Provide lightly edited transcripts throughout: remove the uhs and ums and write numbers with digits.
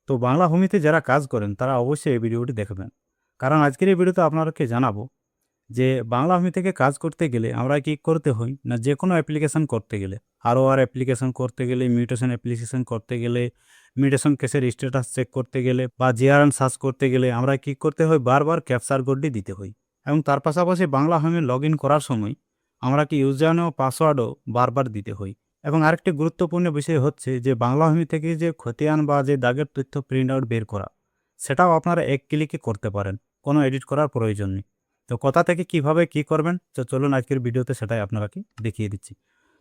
তো বাংলা ভূমিতে যারা কাজ করেন তারা অবশ্যই এই ভিডিওটি দেখবেন, কারণ আজকের এই ভিডিওতে আপনাদেরকে জানাবো যে বাংলা ভূমি থেকে কাজ করতে গেলে আমরা কি করতে হয় না, যে কোনো অ্যাপ্লিকেশন করতে গেলে, আর অ্যাপ্লিকেশন করতে গেলে, মিউটেশন অ্যাপ্লিকেশন করতে গেলে, মিউটেশন কেসের স্ট্যাটাস চেক করতে গেলে বা জিআরএন সার্চ করতে গেলে আমরা কি করতে হয়, বারবার ক্যাপচার কোডটি দিতে হয়। এবং তার পাশাপাশি বাংলা ভূমি লগ ইন করার সময় আমরা কি ইউজার নেম ও পাসওয়ার্ডও বারবার দিতে হয়। এবং আরেকটি গুরুত্বপূর্ণ বিষয় হচ্ছে যে বাংলা ভূমি থেকে যে খতিয়ান বা যে দাগের তথ্য প্রিন্ট আউট বের করা, সেটাও আপনারা এক ক্লিকে করতে পারেন, কোনো এডিট করার প্রয়োজন নেই। তো কোথা থেকে কিভাবে কি করবেন, তো চলুন আজকের ভিডিওতে সেটাই আপনারাকে দেখিয়ে দিচ্ছি।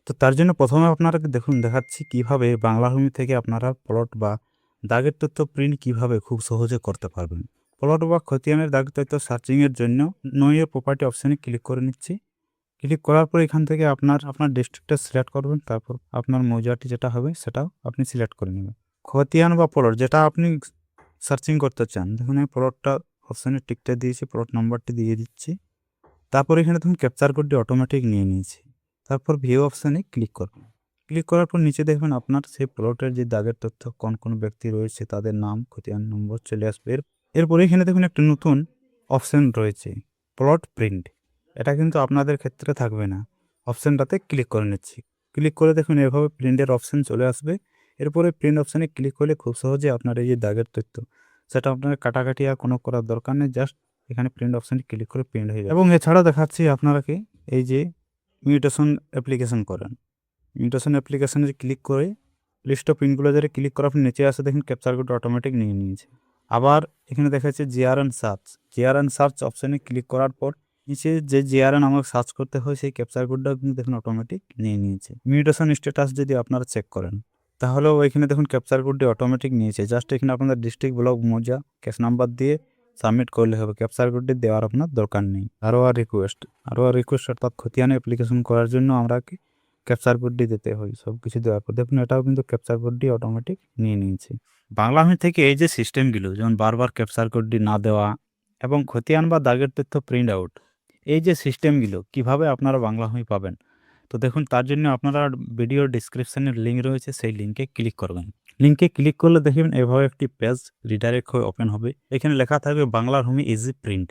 তো তার জন্য প্রথমে আপনারাকে দেখাচ্ছি কিভাবে বাংলা ভূমি থেকে আপনারা প্লট বা দাগের তথ্য প্রিন্ট কিভাবে খুব সহজে করতে পারবেন। প্লট বা খতিয়ানের দাগের তথ্য সার্চিংয়ের জন্য নইয়ের প্রপার্টি অপশানে ক্লিক করে নিচ্ছি। ক্লিক করার পর এখান থেকে আপনার ডিস্ট্রিক্টটা সিলেক্ট করবেন, তারপর আপনার মৌজাটি যেটা হবে সেটাও আপনি সিলেক্ট করে নেবেন। খতিয়ান বা প্লট যেটা আপনি সার্চিং করতে চান, দেখুন এই প্লটটা অপশানে টিকটা দিয়েছি, প্লট নাম্বারটি দিয়ে দিচ্ছি। তারপর এখানে দেখুন ক্যাপচার কোডটি অটোমেটিক নিয়ে নিয়েছি। তারপর ভিউ অপশানে ক্লিক করবেন। ক্লিক করার পর নিচে দেখবেন আপনার সেই প্লটের যে দাগের তথ্য, কোন কোন ব্যক্তি রয়েছে তাদের নাম, খতিয়ান নম্বর চলে আসবে। এরপরে এখানে দেখুন একটা নতুন অপশান রয়েছে, প্লট প্রিন্ট। এটা কিন্তু আপনাদের ক্ষেত্রে থাকবে না। অপশানটাতে ক্লিক করে নিচ্ছি। ক্লিক করে দেখুন এভাবে প্রিন্টের অপশান চলে আসবে। এরপরে প্রিন্ট অপশানে ক্লিক করলে খুব সহজে আপনার এই যে দাগের তথ্য, সেটা আপনার কাটাকাটি আর কোনো করার দরকার নেই, জাস্ট এখানে প্রিন্ট অপশানে ক্লিক করে প্রিন্ট হয়ে যাবে। এবং এছাড়া দেখাচ্ছি আপনারাকে এই যে মিউটেশন অ্যাপ্লিকেশন করেন, মিউটেশন অ্যাপ্লিকেশনে ক্লিক করে লিস্ট অফ প্রিন্টগুলো যারা ক্লিক করে আপনি নিচে আসে দেখেন ক্যাপচার কোড অটোমেটিক নিয়ে নিয়েছে। আবার এখানে দেখাচ্ছে জিআরএন সার্চ অপশানে ক্লিক করার পর নিচে যে জিআরএন আমাকে সার্চ করতে হয় সেই ক্যাপচার কোডটা কিন্তু দেখুন অটোমেটিক নিয়ে নিয়েছে। মিউটেশন স্ট্যাটাস যদি আপনারা চেক করেন তাহলেও এখানে দেখুন ক্যাপচার কোডটি অটোমেটিক নিয়েছে। জাস্ট এখানে আপনাদের ডিস্ট্রিক্ট, ব্লক, মৌজা, কেস নাম্বার দিয়ে সাবমিট করলে হবে, ক্যাপচার কোডটি দেওয়ার আপনার দরকার নেই। আরও রিকোয়েস্ট অর্থাৎ খতিয়ান অ্যাপ্লিকেশন করার জন্য আমরা কি ক্যাপচার কোডটি দিতে হয়, সব কিছু দেওয়ার পর দেখুন এটাও কিন্তু ক্যাপচার কোডটি অটোমেটিক নিয়ে নিয়েছে। বাংলা ভূমি থেকে এই যে সিস্টেমগুলো, যেমন বারবার ক্যাপচার কোডটি না দেওয়া এবং খতিয়ান বা দাগের তথ্য প্রিন্ট আউট, এই যে সিস্টেমগুলো কিভাবে আপনারা বাংলা ভূমি পাবেন, তো দেখুন তার জন্য আপনারা ভিডিওর ডিসক্রিপশানের লিঙ্ক রয়েছে, সেই লিঙ্কে ক্লিক করবেন। লিঙ্কে ক্লিক করলে দেখবেন এভাবে একটি পেজ রিডাইরেক্ট হয়ে ওপেন হবে। এখানে লেখা থাকবে বাংলা ভূমি ইজি প্রিন্ট।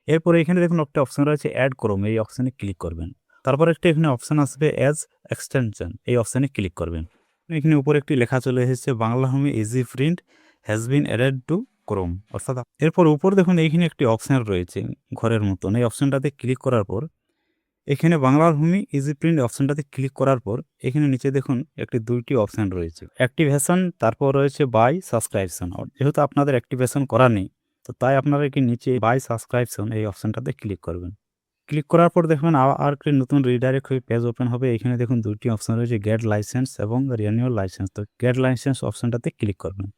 এরপরে এখানে দেখুন একটা অপশন রয়েছে অ্যাড ক্রোম, এই অপশানে ক্লিক করবেন। তারপর একটা এখানে অপশান আসবে অ্যাজ এক্সটেনশন, এই অপশানে ক্লিক করবেন। এখানে উপরে একটি লেখা চলে এসেছে বাংলা ভূমি easy print has been added to Chrome, অর্থাৎ এরপর উপর দেখুন এইখানে একটি অপশান রয়েছে ঘরের মতন, এই অপশানটাতে ক্লিক করার পর এখানে বাংলার ভূমি ইজি প্রিন্ট অপশানটাতে ক্লিক করার পর এখানে নিচে দেখুন দুইটি অপশান রয়েছে, অ্যাক্টিভেশন, তারপর রয়েছে বাই সাবস্ক্রাইপশন। যেহেতু আপনাদের অ্যাক্টিভেশন করা নেই, তো তাই আপনারা কি নিচে বাই সাবস্ক্রাইপশন এই অপশানটাতে ক্লিক করবেন। ক্লিক করার পর দেখবেন আর একটি নতুন রিডাইরেক্ট হয়ে পেজ ওপেন হবে। এখানে দেখুন দুইটি অপশান রয়েছে, গেট লাইসেন্স এবং রিনিউয়াল লাইসেন্স। তো গেট লাইসেন্স অপশানটাতে ক্লিক করবেন।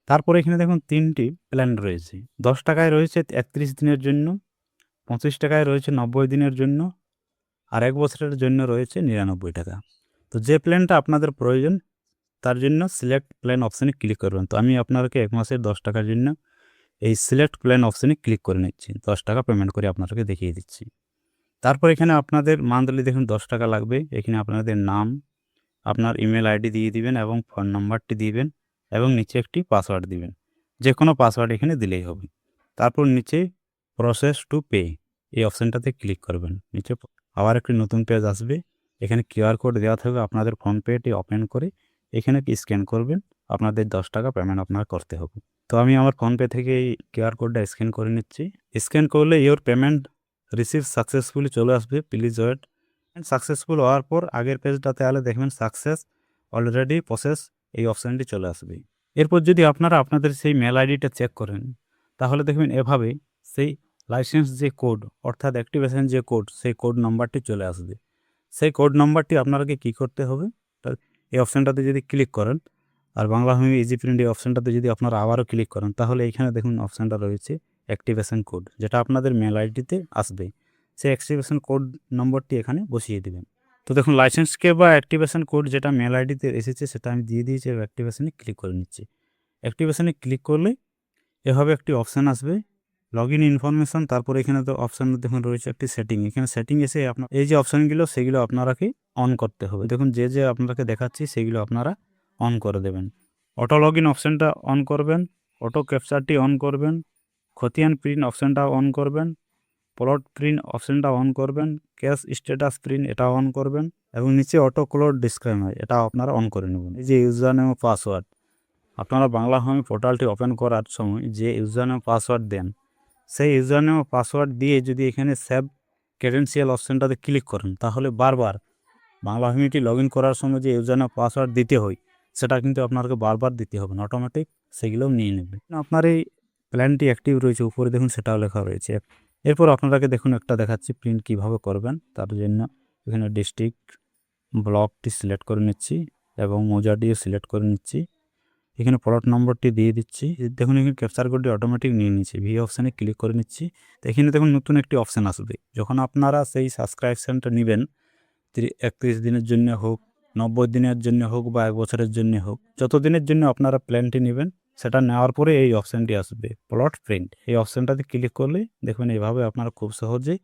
তারপর এখানে দেখুন তিনটি প্ল্যান রয়েছে, 10 টাকায় রয়েছে 31 দিনের জন্য, 25 টাকায় রয়েছে 90 দিনের জন্য, আর 1 বছরের জন্য রয়েছে 99 টাকা। তো যে প্ল্যানটা আপনাদের প্রয়োজন তার জন্য সিলেক্ট প্ল্যান অপশানে ক্লিক করবেন। তো আমি আপনাদেরকে 1 মাসের 10 টাকার জন্য এই সিলেক্ট প্ল্যান অপশানে ক্লিক করে নিচ্ছি, 10 টাকা পেমেন্ট করে আপনাদেরকে দেখিয়ে দিচ্ছি। তারপর এখানে আপনাদের মান্থলি দেখুন 10 টাকা লাগবে। এখানে আপনাদের নাম, আপনার ইমেল আইডি দিয়ে দিবেন এবং ফোন নাম্বারটি দিবেন এবং নিচে একটি পাসওয়ার্ড দিবেন, যে কোনো পাসওয়ার্ড এখানে দিলেই হবে। তারপর নিচে প্রসেস টু পে এই অপশানটাতে ক্লিক করবেন। নিচে আবার একটি নতুন পেজ আসবে, এখানে কিউআর কোড দেওয়া থাকবে, আপনাদের ফোনপেটি ওপেন করে এখানে স্ক্যান করবেন, আপনাদের 10 টাকা পেমেন্ট আপনার করতে হবে। তো আমি আমার ফোনপে থেকে এই কিউআর কোডটা স্ক্যান করে নিচ্ছি। স্ক্যান করলে ইওর পেমেন্ট রিসিভ সাকসেসফুলি চলে আসবে, প্লিজ ওয়েট। সাকসেসফুল হওয়ার পর আগের পেজটাতে আলে দেখবেন সাকসেস অলরেডি প্রসেস এই অপশানটি চলে আসবে। এরপর যদি আপনারা আপনাদের সেই মেল আইডিটা চেক করেন তাহলে দেখবেন এভাবে সেই লাইসেন্স যে কোড, অর্থাৎ অ্যাক্টিভেশন যে কোড, সেই কোড নাম্বারটি চলে আসবে। সেই কোড নাম্বারটি আপনাকে কী করতে হবে, এই অপশানটাতে যদি ক্লিক করেন আর বাংলা ভূমি ইজি প্রিন্ট এই অপশানটাতে যদি আপনারা আবারও ক্লিক করেন তাহলে এইখানে দেখুন অপশানটা রয়েছে অ্যাক্টিভেশন কোড, যেটা আপনাদের মেল আইডিতে আসবে। সেই অ্যাক্টিভেশন কোড নম্বরটি এখানে বসিয়ে দেবেন। তো দেখুন লাইসেন্সকে বা অ্যাক্টিভেশন কোড যেটা মেল আইডিতে এসেছে সেটা আমি দিয়ে দিয়েছি, অ্যাক্টিভেশনে ক্লিক করে নিচ্ছি। অ্যাক্টিভেশনে ক্লিক করলে এভাবে একটি অপশান আসবে লগ ইন ইনফরমেশন। তারপরে এখানে তো অপশান দেখুন রয়েছে একটি সেটিং, এখানে সেটিং এসে আপনার এই যে অপশানগুলো সেগুলো আপনারাকে অন করতে হবে। দেখুন যে আপনাকে দেখাচ্ছি সেগুলো আপনারা অন করে দেবেন। অটো লগ ইন অপশানটা অন করবেন, অটো ক্যাপচারটি অন করবেন, খতিয়ান প্রিন্ট অপশানটা অন করবেন, প্লট প্রিন্ট অপশানটা অন করবেন, ক্যাশ স্ট্যাটাস প্রিন্ট এটা অন করবেন এবং নিচে অটো ক্লোড ডিসক্লেমার এটা আপনারা অন করে নেবেন। এই যে ইউজার নেম ও পাসওয়ার্ড, আপনারা বাংলা হোম পোর্টালটি ওপেন করার সময় যে ইউজার নেম পাসওয়ার্ড দেন, সেই ইউজার নেম ও পাসওয়ার্ড দিয়ে যদি এখানে সেভ ক্রেডেনশিয়াল অপশানটাতে ক্লিক করেন, তাহলে বারবার বাংলা হোমটি লগ ইন করার সময় যে ইউজার নেম পাসওয়ার্ড দিতে হয় সেটা কিন্তু আপনাকে বারবার দিতে হবে না, অটোমেটিক সেগুলোও নিয়ে নেবে। আপনার এই প্ল্যানটি অ্যাক্টিভ রয়েছে, উপরে দেখুন সেটাও লেখা রয়েছে। এরপর আপনাকে দেখুন একটা দেখাচ্ছি প্রিন্ট কিভাবে করবেন। তার জন্য এখানে ডিস্ট্রিক্ট ব্লকটি সিলেক্ট করে নিচ্ছি এবং মৌজাটিও সিলেক্ট করে নিচ্ছি। এখানে প্লট নম্বরটি দিয়ে দিচ্ছি। দেখুন এখানে ক্যাপচার কোডটি অটোমেটিক নিয়ে নিচ্ছি। ভি অপশানে ক্লিক করে নিচ্ছি। তো এখানে দেখুন নতুন একটি অপশান আসবে। যখন আপনারা সেই সাবস্ক্রিপশানটা নেবেন 31 দিনের জন্য হোক, 90 দিনের জন্য হোক বা 1 বছরের জন্য হোক, যত দিনের জন্য আপনারা প্ল্যানটি নেবেন সেটা নেওয়ার পরে এই অপশানটি আসবে প্লট প্রিন্ট। এই অপশানটাতে ক্লিক করলে দেখবেন এইভাবে আপনারা খুব সহজেই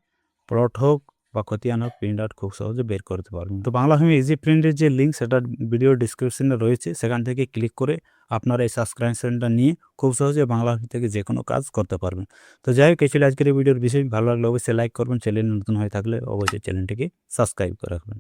প্লট হোক বা খতিয়ান হোক প্রিন্ট আউট খুব সহজে বের করতে পারবেন। তো বাংলা হোম ইজি প্রিন্টের যে লিঙ্ক সেটা ভিডিও ডিসক্রিপশনে রয়েছে, সেখান থেকে ক্লিক করে আপনারা এই সাবস্ক্রিপশনটা নিয়ে খুব সহজে বাংলা হোম থেকে যে কোনো কাজ করতে পারবেন। তো যাই হোক, এই ছিল আজকের এই ভিডিওর বিষয়। ভালো লাগলে অবশ্যই লাইক করবেন, চ্যানেল নতুন হয়ে থাকলে অবশ্যই চ্যানেলটিকে সাবস্ক্রাইব করে রাখবেন।